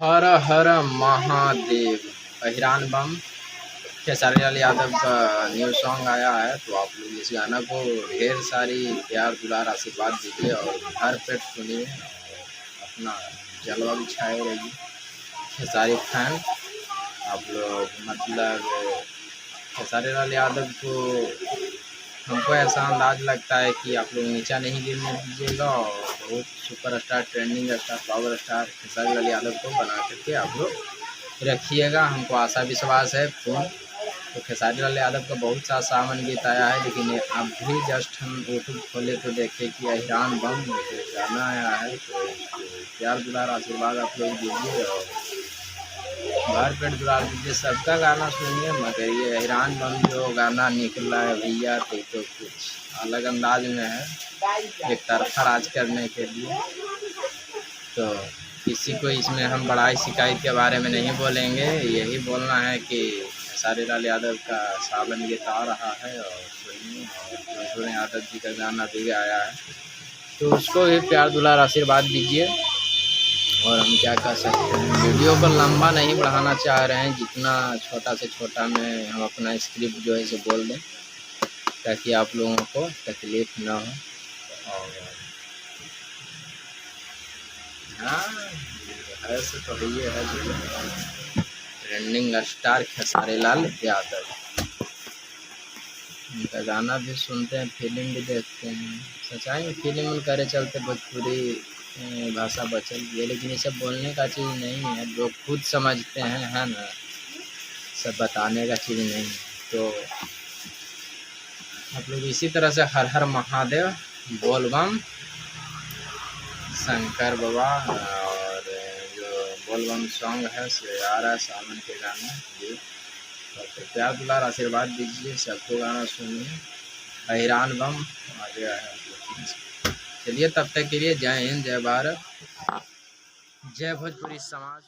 हर हर महादेव। अहिरान बम खेसारी लाल यादव का new song आया है, तो आप लोग इस गाना को ढेर सारी प्यार दुलार आशीर्वाद दीजिए और भर पेट सुनिए और अपना जलवा भी छाए रहिए। खेसारी फैन आप लोग मतलब खेसारी लाल यादव को हमको ऐसा अंदाज लगता है कि आप लोग नीचा नहीं गिरने दीजिएगा और बहुत superstar, trending star, power star Khesari Lal Yadav को बना करके आप लोग रखिएगा। हमको आशा विश्वास है तो खेसारी लाल यादव का बहुत सा सावन गीत आया है, लेकिन अब भी जस्ट हम यूट्यूब खोले तो देखे कि अहिरान बम गाना आया है, तो प्यार दुलार आशीर्वाद आप लोग दीजिए और भर पेट दुलार दीजिए। सबका गाना सुनिए, मगर ये अहिरान बम जो गाना निकला है भैया तो कुछ अलग अंदाज में है, एक तरफा राज करने के लिए। तो किसी को इसमें हम बड़ाई शिकायत के बारे में नहीं बोलेंगे, यही बोलना है कि खेसारी लाल यादव का सावन गीत आ रहा है और सुनिए। और जोन यादव जी का गाना भी आया है, तो उसको भी प्यार दुलार आशीर्वाद दीजिए। और हम क्या कर सकते हैं, वीडियो को लंबा नहीं बढ़ाना चाह रहे हैं, जितना छोटा से छोटा में हम अपना स्क्रिप्ट जो है इसे बोल दें ताकि आप लोगों को तकलीफ़ ना हो। और हाँ, ऐसे तो ये है जो ट्रेंडिंग स्टार खेसारी लाल यादव, उनका गाना भी सुनते हैं, फिल्म भी देखते हैं। सच्चाई में फिल्म करे चलते भोजपुरी भाषा बचल गई, लेकिन ये सब बोलने का चीज़ नहीं है, जो खुद समझते हैं, है ना, सब बताने का चीज़ नहीं है। तो आप लोग इसी तरह से हर हर महादेव, बोल बम, शंकर बाबा और जो बोल बम सॉन्ग है से आ रहा है सावन के गाना जी, तो प्यार दुलार आशीर्वाद दीजिए, सबको गाना सुनिए। अहिरान बम आ गया है। चलिए तब तक के लिए जय हिंद, जय भारत, जय भोजपुरी समाज।